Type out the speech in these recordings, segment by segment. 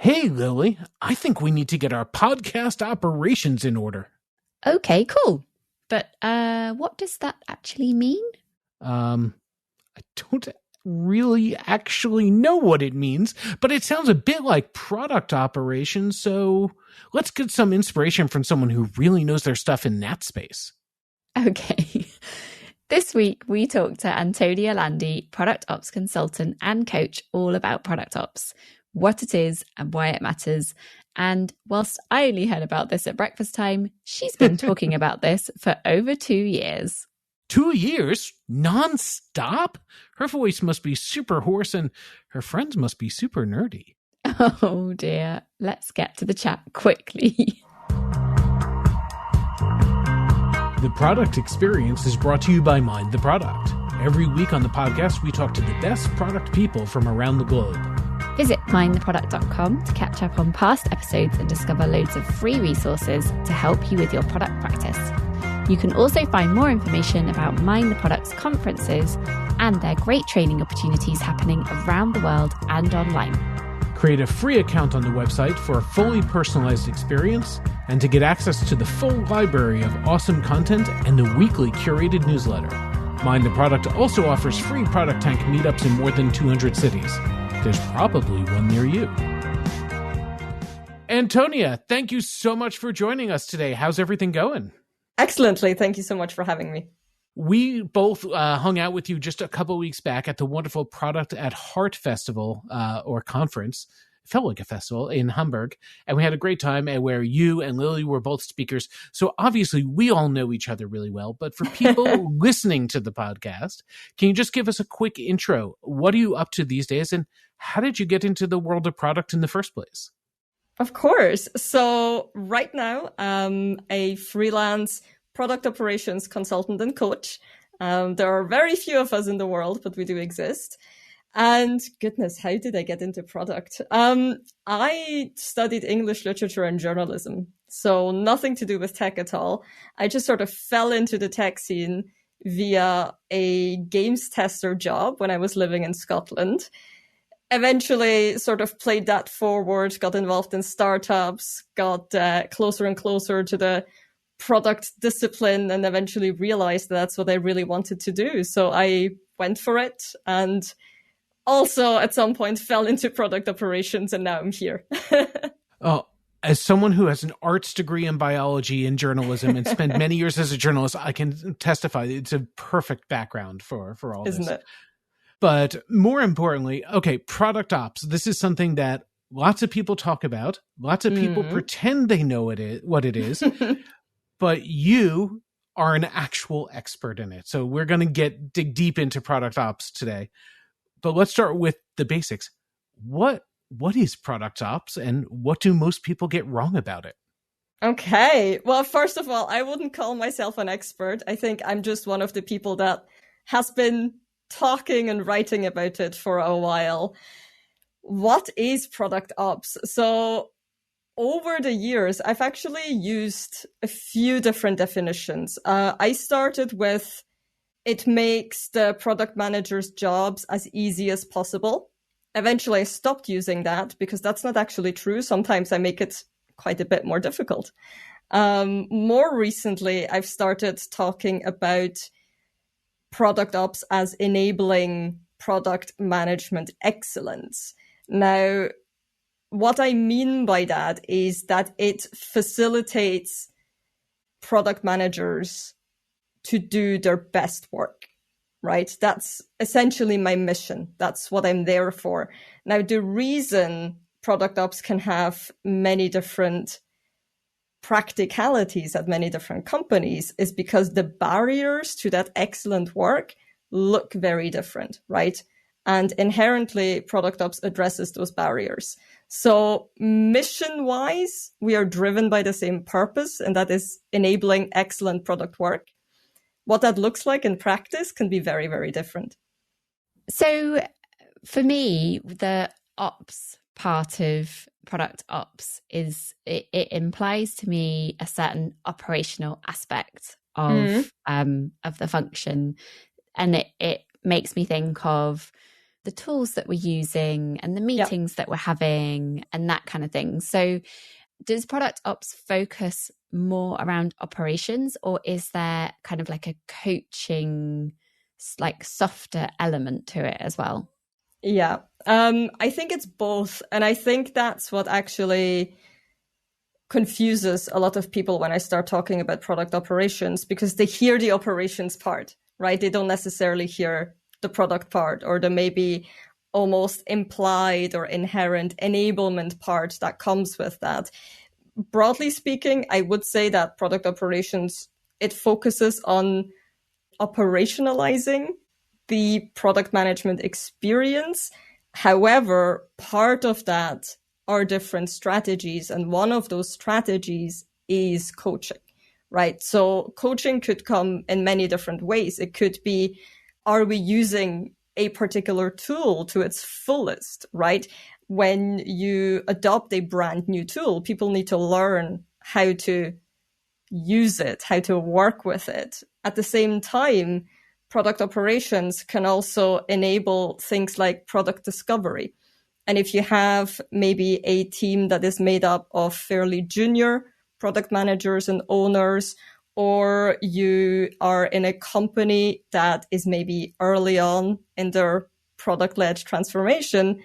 Hey, Lily, I think we need to get our podcast operations in order. Okay, cool. But what does that actually mean? I don't really actually know what it means, but it sounds a bit like product operations, so let's get some inspiration from someone who really knows their stuff in that space. Okay. This week, we talked to Antonia Landi, product ops consultant and coach, all about product ops, what it is and why it matters. And whilst I only heard about this at breakfast time, she's been talking about this for over 2 years. 2 years? Non-stop? Her voice must be super hoarse and her friends must be super nerdy. Oh dear. Let's get to the chat quickly. The Product Experience is brought to you by Mind the Product. Every week on the podcast, we talk to the best product people from around the globe. Visit mindtheproduct.com to catch up on past episodes and discover loads of free resources to help you with your product practice. You can also find more information about Mind the Product's conferences and their great training opportunities happening around the world and online. Create a free account on the website for a fully personalized experience and to get access to the full library of awesome content and the weekly curated newsletter. Mind the Product also offers free Product Tank meetups in more than 200 cities. There's probably one near you. Antonia, thank you so much for joining us today. How's everything going? Excellently. Thank you so much for having me. We both hung out with you just a couple weeks back at the wonderful Product at Heart Festival or conference. It felt like a festival in Hamburg. And we had a great time where you and Lily were both speakers. So obviously we all know each other really well. But for people listening to the podcast, can you just give us a quick intro? What are you up to these days? And how did you get into the world of product in the first place? Of course. So right now, I'm a freelance product operations consultant and coach. There are very few of us in the world, but we do exist. And goodness, how did I get into product? I studied English literature and journalism, so nothing to do with tech at all. I just sort of fell into the tech scene via a games tester job when I was living in Scotland. Eventually sort of played that forward, got involved in startups, got closer and closer to the product discipline, and eventually realized that's what I really wanted to do. So I went for it and also at some point fell into product operations, and now I'm here. Oh, as someone who has an arts degree in biology and journalism and spent many years as a journalist, I can testify it's a perfect background for all Isn't this. it? But more importantly, okay, product ops. This is something that lots of people talk about. Lots of people pretend they know what it is, but you are an actual expert in it. So we're going to dig deep into product ops today. But let's start with the basics. What is product ops and what do most people get wrong about it? Okay. Well, first of all, I wouldn't call myself an expert. I think I'm just one of the people that has been talking and writing about it for a while. What is product ops? So over the years, I've actually used a few different definitions. I started with it makes the product manager's jobs as easy as possible. Eventually, I stopped using that because that's not actually true. Sometimes I make it quite a bit more difficult. More recently, I've started talking about product ops as enabling product management excellence. Now, what I mean by that is that it facilitates product managers to do their best work, right? That's essentially my mission. That's what I'm there for. Now, the reason product ops can have many different practicalities at many different companies is because the barriers to that excellent work look very different, right? And inherently, product ops addresses those barriers. So mission-wise, we are driven by the same purpose, and that is enabling excellent product work. What that looks like in practice can be very, very different. So for me, the ops part of product ops is it implies to me a certain operational aspect of the function, and it makes me think of the tools that we're using and the meetings that we're having and that kind of thing. So does product ops focus more around operations, or is there kind of like a coaching, like softer element to it as well? Yeah, I think it's both. And I think that's what actually confuses a lot of people when I start talking about product operations, because they hear the operations part, right? They don't necessarily hear the product part, or the maybe almost implied or inherent enablement part that comes with that. Broadly speaking, I would say that product operations, it focuses on operationalizing the product management experience. However, part of that are different strategies. And one of those strategies is coaching, right? So coaching could come in many different ways. It could be, are we using a particular tool to its fullest, right? When you adopt a brand new tool, people need to learn how to use it, how to work with it. At the same time, product operations can also enable things like product discovery. And if you have maybe a team that is made up of fairly junior product managers and owners, or you are in a company that is maybe early on in their product-led transformation,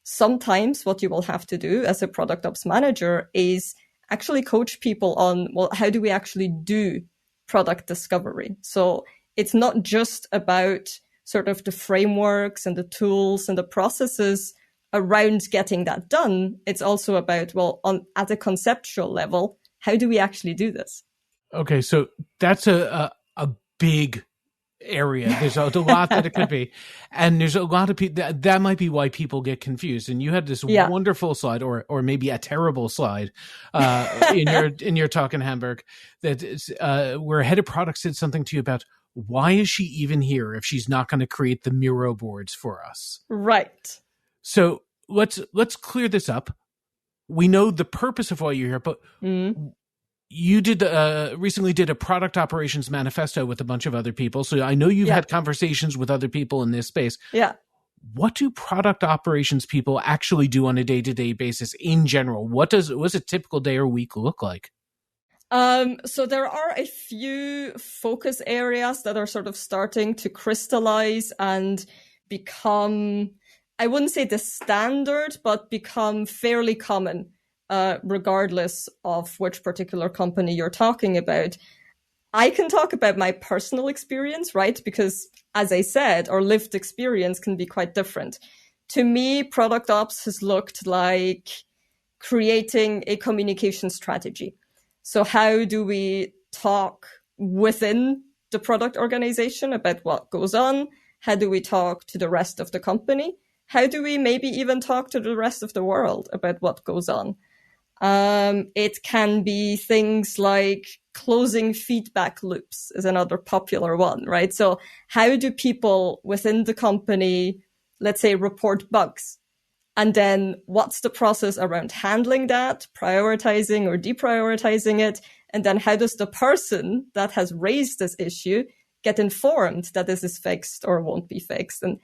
sometimes what you will have to do as a product ops manager is actually coach people on, well, how do we actually do product discovery? So it's not just about sort of the frameworks and the tools and the processes around getting that done. It's also about, well, at a conceptual level, how do we actually do this? Okay, so that's a big area. There's a lot that it could be, and there's a lot of people that might be why people get confused. And you had this wonderful slide, or maybe a terrible slide, in your talk in Hamburg, that where head of product said something to you about, why is she even here if she's not going to create the Miro boards for us? Right. So let's clear this up. We know the purpose of why you're here, but you did recently did a product operations manifesto with a bunch of other people. So I know you've had conversations with other people in this space. Yeah. What do product operations people actually do on a day-to-day basis in general? What's a typical day or week look like? So there are a few focus areas that are sort of starting to crystallize and become, I wouldn't say the standard, but become fairly common, regardless of which particular company you're talking about. I can talk about my personal experience, right? Because as I said, our lived experience can be quite different. To me, product ops has looked like creating a communication strategy. So how do we talk within the product organization about what goes on? How do we talk to the rest of the company? How do we maybe even talk to the rest of the world about what goes on? It can be things like closing feedback loops is another popular one, right? So how do people within the company, let's say, report bugs? And then what's the process around handling that, prioritizing or deprioritizing it? And then how does the person that has raised this issue get informed that this is fixed or won't be fixed? And,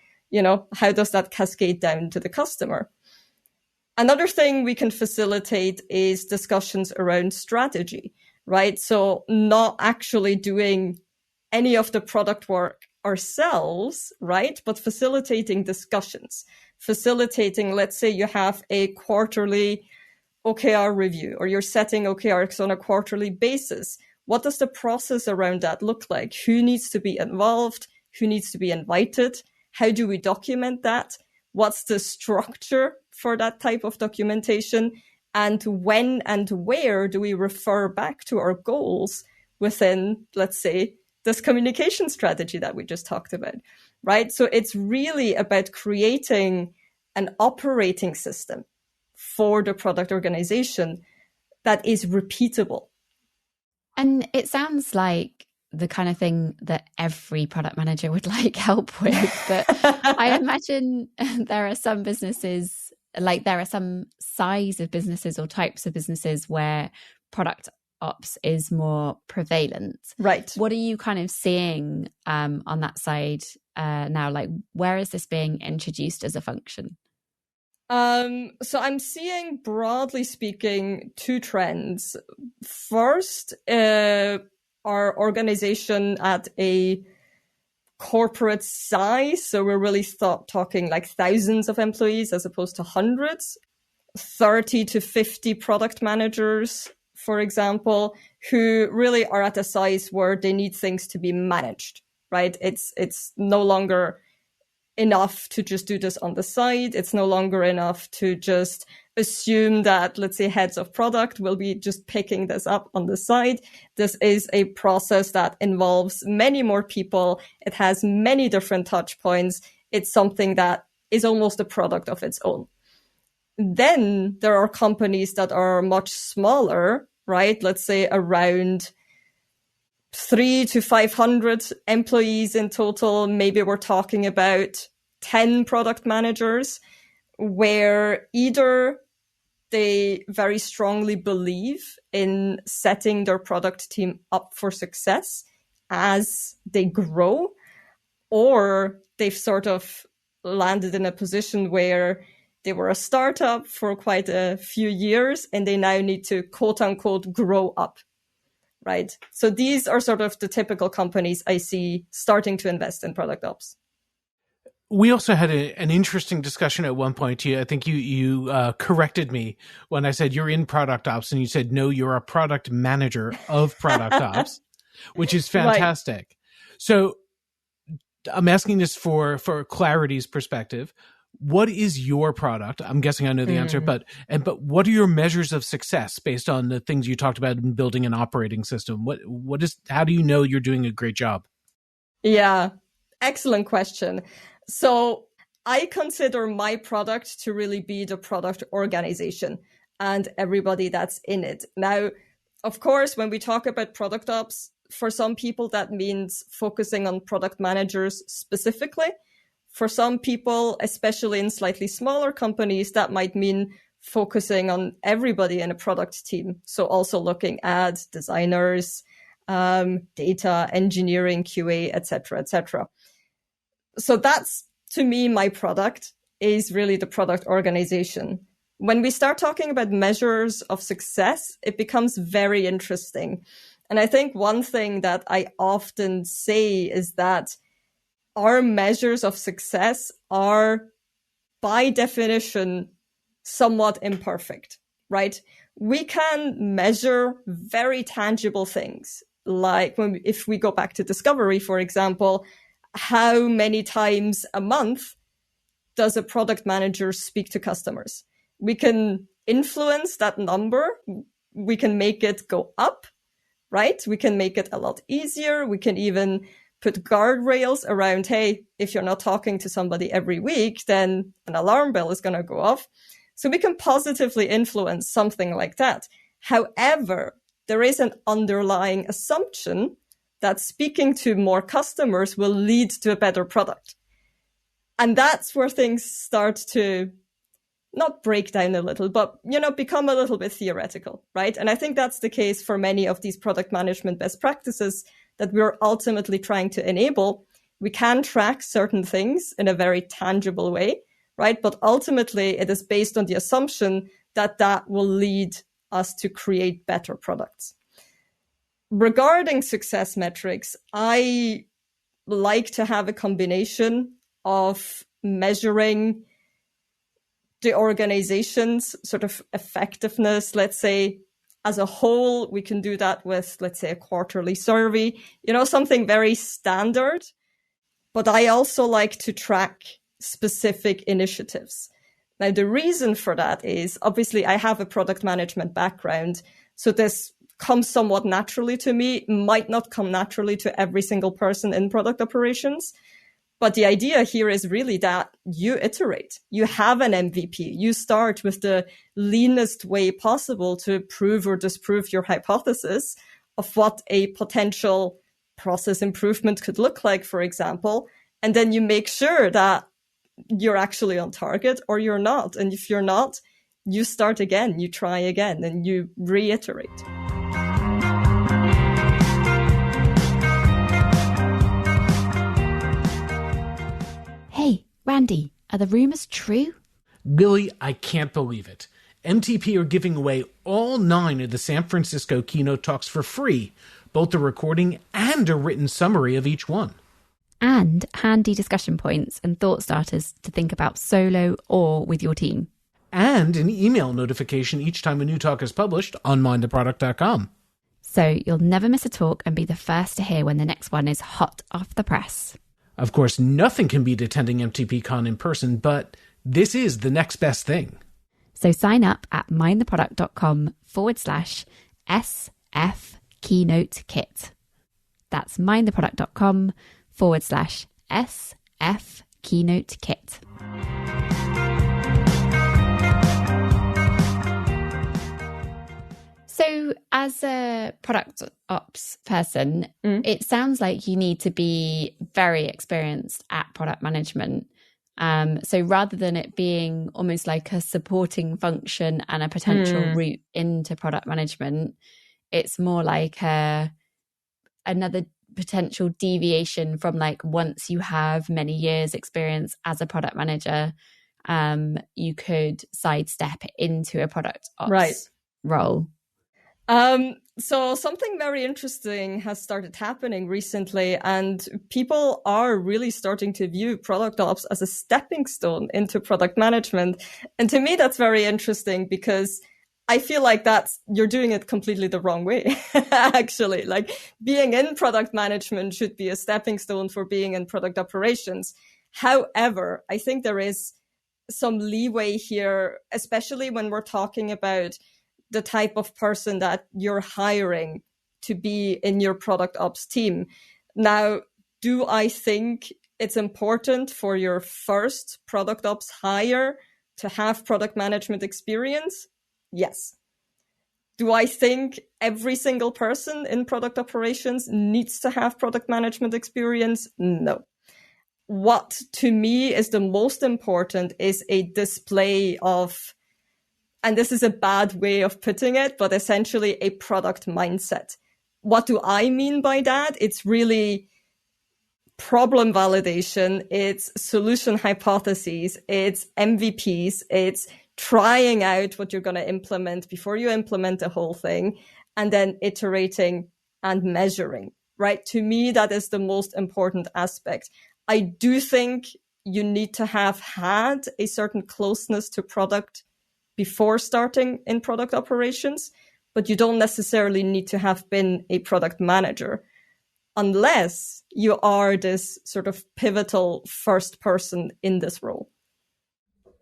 how does that cascade down to the customer? Another thing we can facilitate is discussions around strategy, right? So not actually doing any of the product work ourselves, right? But facilitating discussions. Facilitating, let's say you have a quarterly OKR review, or you're setting OKRs on a quarterly basis. What does the process around that look like? Who needs to be involved? Who needs to be invited? How do we document that? What's the structure for that type of documentation? And when and where do we refer back to our goals within, let's say, this communication strategy that we just talked about, right? So it's really about creating an operating system for the product organization that is repeatable. And it sounds like the kind of thing that every product manager would like help with. But I imagine there are some businesses, like there are some size of businesses or types of businesses where product ops is more prevalent. Right. What are you kind of seeing on that side now? Like, where is this being introduced as a function? So I'm seeing, broadly speaking, two trends. First, our organization at a corporate size, so we're really talking like thousands of employees as opposed to hundreds, 30 to 50 product managers, for example, who really are at a size where they need things to be managed, right? It's no longer enough to just do this on the side. It's no longer enough to just assume that, let's say, heads of product will be just picking this up on the side. This is a process that involves many more people. It has many different touch points. It's something that is almost a product of its own. Then there are companies that are much smaller, right? Let's say around 300 to 500 employees in total. Maybe we're talking about 10 product managers, where either they very strongly believe in setting their product team up for success as they grow, or they've sort of landed in a position where they were a startup for quite a few years and they now need to, quote unquote, grow up. Right. So these are sort of the typical companies I see starting to invest in product ops. We also had an interesting discussion at one point. I think you corrected me when I said you're in product ops, and you said, no, you're a product manager of product ops, which is fantastic. Right. So I'm asking this for clarity's perspective. What is your product? I'm guessing I know the answer, but what are your measures of success based on the things you talked about in building an operating system? How do you know you're doing a great job? Yeah, excellent question. So I consider my product to really be the product organization and everybody that's in it. Now, of course, when we talk about product ops, for some people, that means focusing on product managers specifically. For some people, especially in slightly smaller companies, that might mean focusing on everybody in a product team. So also looking at designers, data, engineering, QA, et cetera. So that's, to me, my product is really the product organization. When we start talking about measures of success, it becomes very interesting. And I think one thing that I often say is that our measures of success are, by definition, somewhat imperfect, right? We can measure very tangible things, like if we go back to discovery, for example, how many times a month does a product manager speak to customers? We can influence that number. We can make it go up, right? We can make it a lot easier. We can even put guardrails around, hey, if you're not talking to somebody every week, then an alarm bell is going to go off. So we can positively influence something like that. However, there is an underlying assumption that speaking to more customers will lead to a better product. And that's where things start to not break down a little, but, become a little bit theoretical, right? And I think that's the case for many of these product management best practices that we're ultimately trying to enable. We can track certain things in a very tangible way, right? But ultimately, it is based on the assumption that that will lead us to create better products. Regarding success metrics, I like to have a combination of measuring the organization's sort of effectiveness, let's say, as a whole. We can do that with, let's say, a quarterly survey, something very standard. But I also like to track specific initiatives. Now, the reason for that is, obviously, I have a product management background. So this comes somewhat naturally to me, might not come naturally to every single person in product operations. But the idea here is really that you iterate. You have an MVP. You start with the leanest way possible to prove or disprove your hypothesis of what a potential process improvement could look like, for example. And then you make sure that you're actually on target or you're not. And if you're not, you start again, you try again, and you reiterate. Randy, are the rumours true? Lily, I can't believe it. MTP are giving away all 9 of the San Francisco keynote talks for free, both a recording and a written summary of each one. And handy discussion points and thought starters to think about solo or with your team. And an email notification each time a new talk is published on mindtheproduct.com. So you'll never miss a talk and be the first to hear when the next one is hot off the press. Of course, nothing can beat attending MTPCon in person, but this is the next best thing. So sign up at mindtheproduct.com/SF Keynote Kit. That's mindtheproduct.com/SF Keynote Kit. So as a product ops person, it sounds like you need to be very experienced at product management. So rather than it being almost like a supporting function and a potential route into product management, it's more like another potential deviation from like once you have many years experience as a product manager, you could sidestep into a product ops role. So something very interesting has started happening recently, and people are really starting to view product ops as a stepping stone into product management. And to me, that's very interesting because I feel like you're doing it completely the wrong way. Actually, like being in product management should be a stepping stone for being in product operations. However, I think there is some leeway here, especially when we're talking about the type of person that you're hiring to be in your product ops team. Now, do I think it's important for your first product ops hire to have product management experience? Yes. Do I think every single person in product operations needs to have product management experience? No. What to me is the most important is a display of, and this is a bad way of putting it, but essentially a product mindset. What do I mean by that? It's really problem validation, it's solution hypotheses, it's MVPs, it's trying out what you're going to implement before you implement the whole thing, and then iterating and measuring, right? To me, that is the most important aspect. I do think you need to have had a certain closeness to product before starting in product operations, but you don't necessarily need to have been a product manager unless you are this sort of pivotal first person in this role.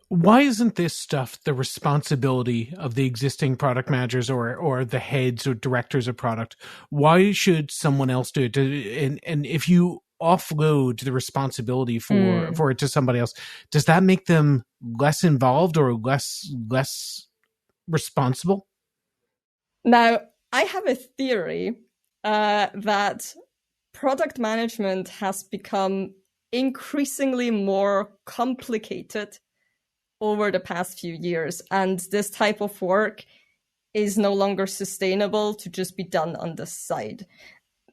Why isn't this stuff the responsibility of the existing product managers or the heads or directors of product? Why should someone else do it? And if you offload the responsibility for it to somebody else, does that make them less involved or less responsible? Now, I have a theory that product management has become increasingly more complicated over the past few years, and this type of work is no longer sustainable to just be done on the side.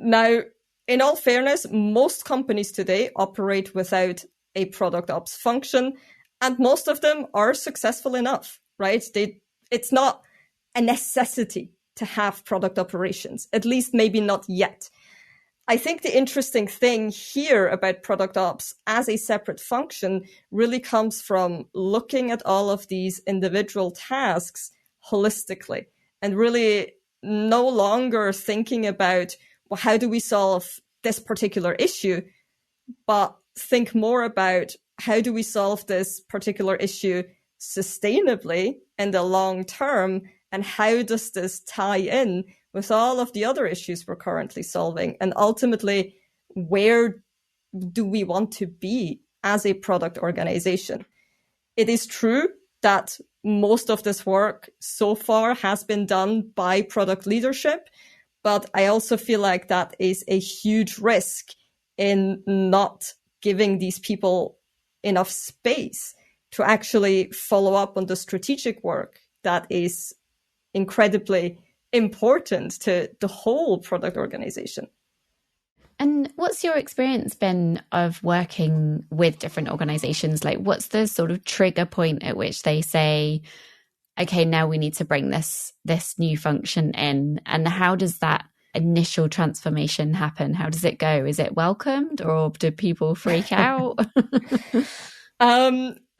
Now, in all fairness, most companies today operate without a product ops function, and most of them are successful enough, right? It's not a necessity to have product operations, at least maybe not yet. I think the interesting thing here about product ops as a separate function really comes from looking at all of these individual tasks holistically and really no longer thinking about, well, how do we solve this particular issue, but think more about how do we solve this particular issue sustainably in the long term, and how does this tie in with all of the other issues we're currently solving? And ultimately, where do we want to be as a product organization? It is true that most of this work so far has been done by product leadership, but I also feel like that is a huge risk in not giving these people enough space to actually follow up on the strategic work that is incredibly important to the whole product organization. And what's your experience been of working with different organizations? Like, what's the sort of trigger point at which they say, okay, now we need to bring this new function in? And how does that initial transformation happen? How does it go? Is it welcomed, or do people freak out?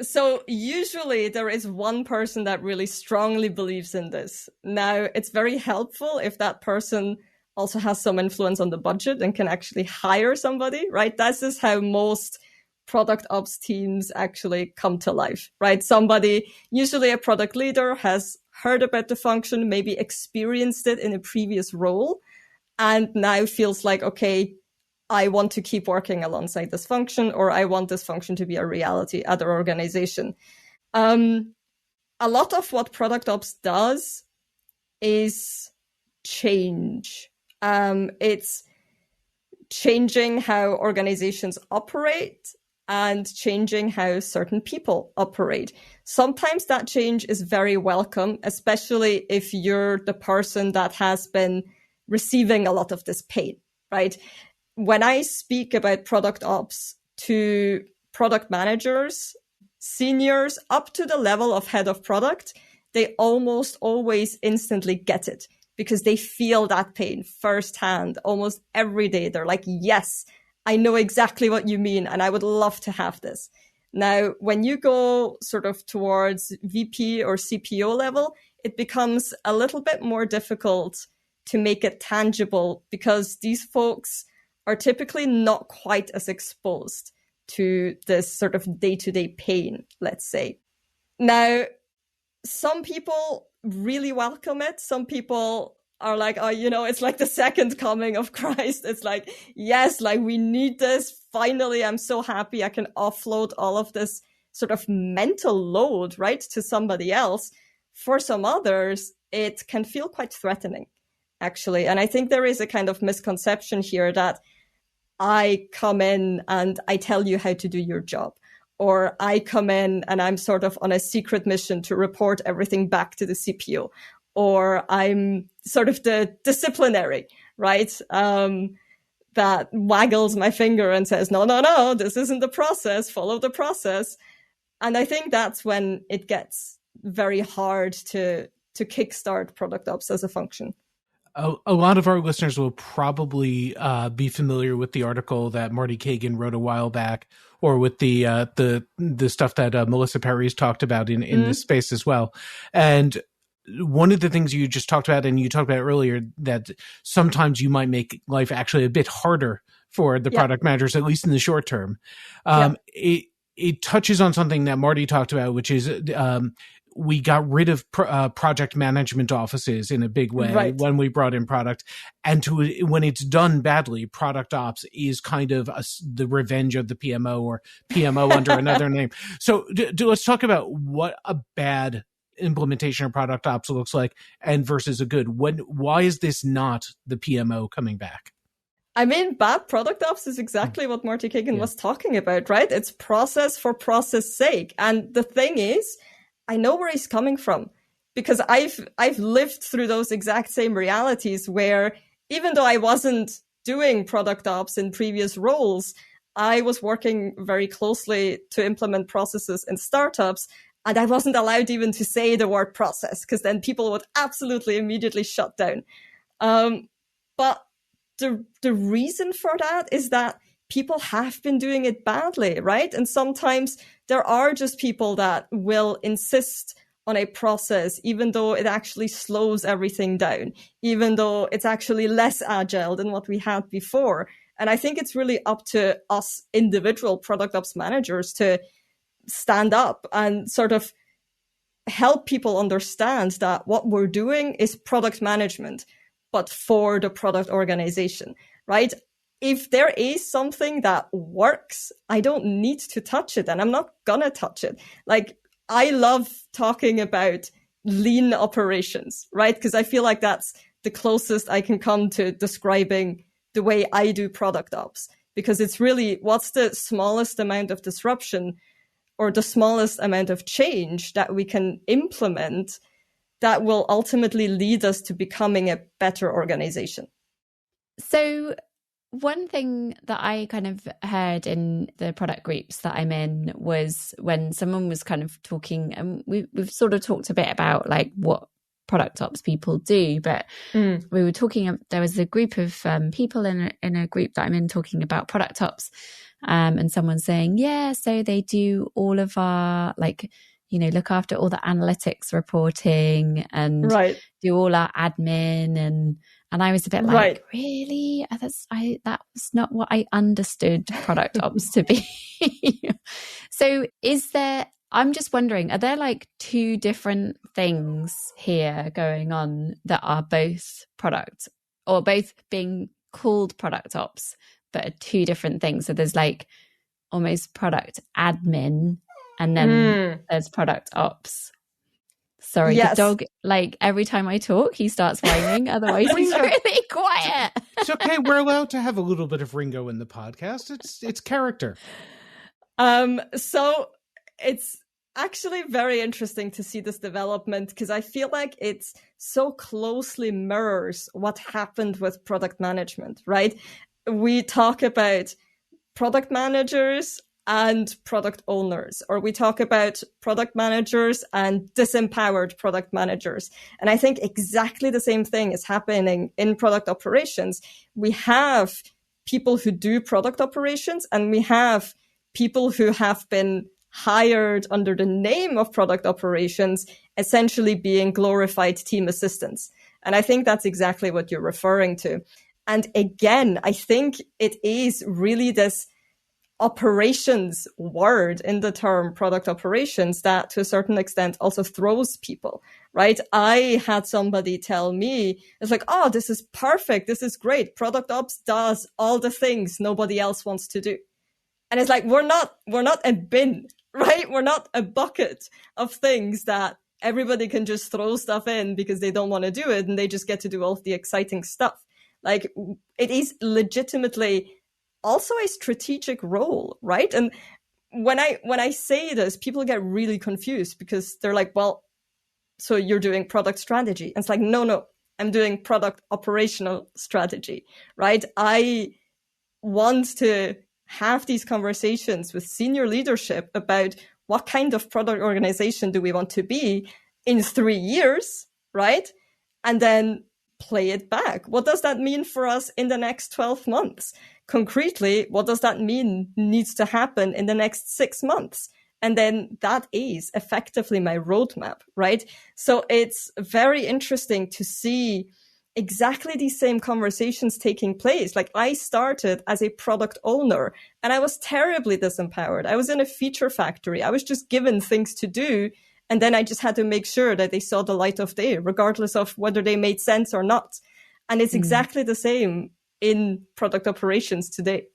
So usually there is one person that really strongly believes in this. Now, it's very helpful if that person also has some influence on the budget and can actually hire somebody, right? This is how most product ops teams actually come to life, right? Somebody, usually a product leader, has heard about the function, maybe experienced it in a previous role, and now feels like, okay, I want to keep working alongside this function, or I want this function to be a reality at our organization. A lot of what product ops does is change. It's changing how organizations operate and changing how certain people operate. Sometimes that change is very welcome, especially if you're the person that has been receiving a lot of this pain, right? When I speak about product ops to product managers, seniors, up to the level of head of product, they almost always instantly get it because they feel that pain firsthand almost every day. They're like, yes, I know exactly what you mean, and I would love to have this. Now, when you go sort of towards VP or CPO level, it becomes a little bit more difficult to make it tangible because these folks are typically not quite as exposed to this sort of day-to-day pain, let's say. Now, some people really welcome it. Some people are like, oh, it's like the second coming of Christ. It's like, yes, like we need this. Finally, I'm so happy I can offload all of this sort of mental load, right, to somebody else. For some others, it can feel quite threatening, actually. And I think there is a kind of misconception here that I come in and I tell you how to do your job, or I come in and I'm sort of on a secret mission to report everything back to the CPO, or I'm sort of the disciplinary, right? That waggles my finger and says, no, this isn't the process, follow the process. And I think that's when it gets very hard to kickstart product ops as a function. A lot of our listeners will probably be familiar with the article that Marty Kagan wrote a while back, or with the stuff that Melissa Perry's talked about in this space as well. And one of the things you just talked about, and you talked about earlier, that sometimes you might make life actually a bit harder for the product managers, at least in the short term. It touches on something that Marty talked about, which is we got rid of project management offices in a big way when we brought in product. And when it's done badly, product ops is kind of the revenge of the PMO, or PMO under another name. So let's talk about what a bad implementation of product ops looks like and versus a good. Why is this not the PMO coming back? I mean, bad product ops is exactly what Marty Kagan was talking about, right? It's process for process sake. And the thing is, I know where he's coming from, because I've lived through those exact same realities where, even though I wasn't doing product ops in previous roles, I was working very closely to implement processes in startups, and I wasn't allowed even to say the word process, because then people would absolutely immediately shut down. But the reason for that is that people have been doing it badly, right? And sometimes there are just people that will insist on a process, even though it actually slows everything down, even though it's actually less agile than what we had before. And I think it's really up to us individual product ops managers to stand up and sort of help people understand that what we're doing is product management, but for the product organization, right? If there is something that works, I don't need to touch it, and I'm not gonna touch it. Like, I love talking about lean operations, right? Because I feel like that's the closest I can come to describing the way I do product ops, because it's really what's the smallest amount of disruption or the smallest amount of change that we can implement that will ultimately lead us to becoming a better organization. So one thing that I kind of heard in the product groups that I'm in was when someone was kind of talking, and we've sort of talked a bit about like what product ops people do, but we were talking, there was a group of people in a group that I'm in talking about product ops, and someone saying, yeah, so they do all of our, like, you know, look after all the analytics reporting and do all our admin, and I was a bit like, really? That was not what I understood product ops to be. So I'm just wondering, are there like two different things here going on that are both product, or both being called product ops, but are two different things? So there's like almost product admin, and then there's product ops. Sorry, the dog, like every time I talk, he starts whining. Otherwise, he's really quiet. It's okay. We're allowed to have a little bit of Ringo in the podcast. It's character. So it's actually very interesting to see this development, because I feel like it's so closely mirrors what happened with product management, right? We talk about product managers and product owners, or we talk about product managers and disempowered product managers. And I think exactly the same thing is happening in product operations. We have people who do product operations, and we have people who have been hired under the name of product operations, essentially being glorified team assistants. And I think that's exactly what you're referring to. And again, I think it is really this operations word in the term product operations that to a certain extent also throws people, right? I had somebody tell me, it's like, oh, this is perfect. This is great. Product ops does all the things nobody else wants to do. And it's like, we're not a bin, right? We're not a bucket of things that everybody can just throw stuff in because they don't want to do it, and they just get to do all of the exciting stuff. Like, it is legitimately also a strategic role, right? And when I say this, people get really confused because they're like, well, so you're doing product strategy. And it's like, no, I'm doing product operational strategy, right? I want to have these conversations with senior leadership about what kind of product organization do we want to be in 3 years, right? And then play it back. What does that mean for us in the next 12 months? Concretely, what does that mean needs to happen in the next 6 months? And then that is effectively my roadmap, right? So it's very interesting to see exactly these same conversations taking place. Like, I started as a product owner and I was terribly disempowered. I was in a feature factory. I was just given things to do. And then I just had to make sure that they saw the light of day, regardless of whether they made sense or not. And it's exactly the same in product operations today.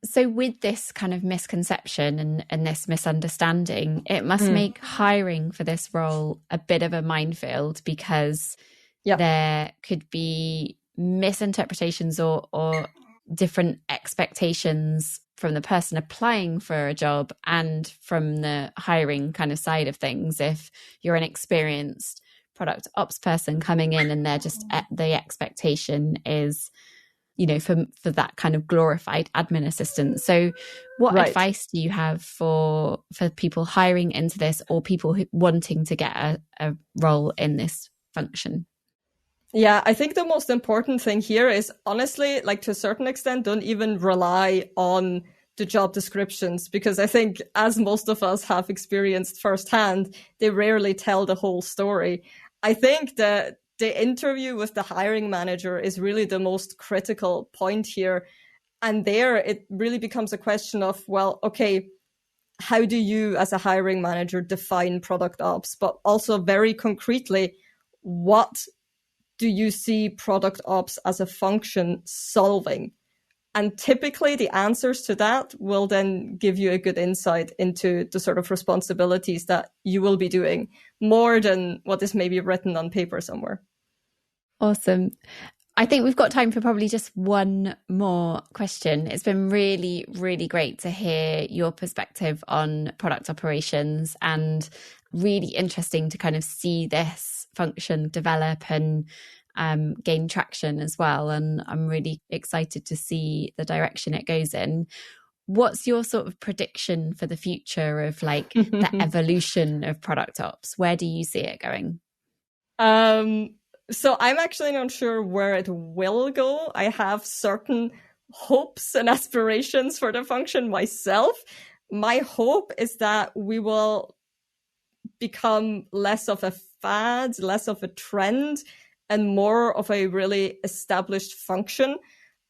So with this kind of misconception and this misunderstanding, it must make hiring for this role a bit of a minefield, because there could be misinterpretations or different expectations from the person applying for a job and from the hiring kind of side of things. If you're an experienced product ops person coming in and they're just the expectation is, you know, for that kind of glorified admin assistant. So what advice do you have for people hiring into this, or people wanting to get a role in this function? Yeah, I think the most important thing here is, honestly, like, to a certain extent, don't even rely on the job descriptions, because I think, as most of us have experienced firsthand, they rarely tell the whole story. I think that the interview with the hiring manager is really the most critical point here. And there it really becomes a question of, well, okay, how do you as a hiring manager define product ops? But also very concretely, what do you see product ops as a function solving? And typically the answers to that will then give you a good insight into the sort of responsibilities that you will be doing, more than what is maybe written on paper somewhere. Awesome. I think we've got time for probably just one more question. It's been really, really great to hear your perspective on product operations, and really interesting to kind of see this function develop and gain traction as well. And I'm really excited to see the direction it goes in. What's your sort of prediction for the future of like the evolution of product ops? Where do you see it going? So I'm actually not sure where it will go. I have certain hopes and aspirations for the function myself. My hope is that we will become less of a fad, less of a trend, and more of a really established function.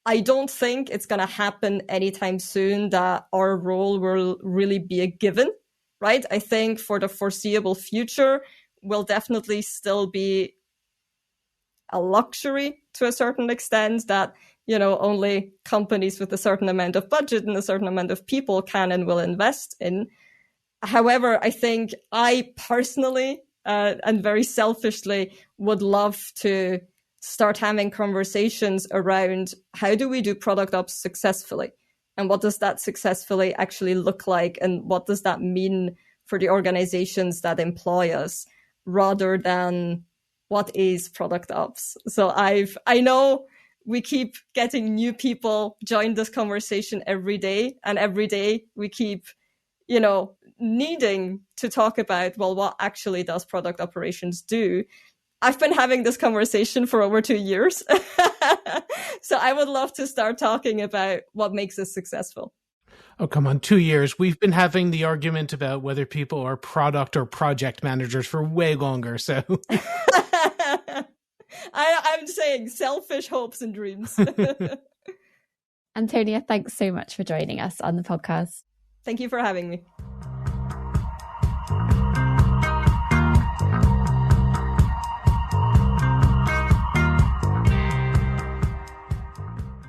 I don't think it's going to happen anytime soon that our role will really be a given, right? I think for the foreseeable future, will definitely still be a luxury to a certain extent that, you know, only companies with a certain amount of budget and a certain amount of people can and will invest in. However, I think I personally and very selfishly would love to start having conversations around how do we do product ops successfully? And what does that successfully actually look like? And what does that mean for the organizations that employ us, rather than what is product ops? So I know we keep getting new people join this conversation every day, and every day we keep, you know, needing to talk about, well, what actually does product operations do? I've been having this conversation for over 2 years. So I would love to start talking about what makes us successful. Oh, come on, 2 years. We've been having the argument about whether people are product or project managers for way longer. So I'm saying selfish hopes and dreams. Antonia, thanks so much for joining us on the podcast. Thank you for having me.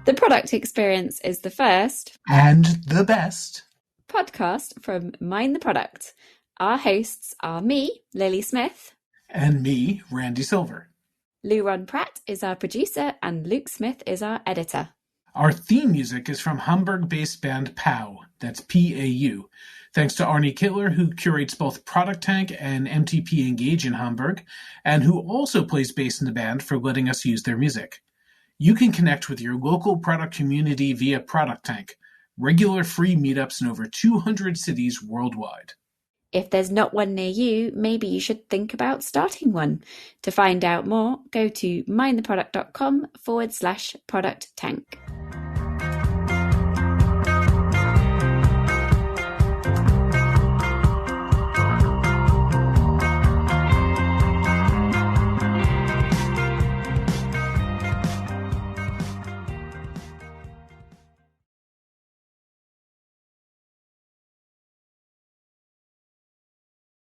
The Product Experience is the first and the best podcast from Mind the Product. Our hosts are me, Lily Smith, and me, Randy Silver. Lou Ron Pratt is our producer and Luke Smith is our editor. Our theme music is from Hamburg-based band POW, that's P-A-U. Thanks to Arnie Kittler, who curates both Product Tank and MTP Engage in Hamburg, and who also plays bass in the band, for letting us use their music. You can connect with your local product community via Product Tank, regular free meetups in over 200 cities worldwide. If there's not one near you, maybe you should think about starting one. To find out more, go to mindtheproduct.com/product tank.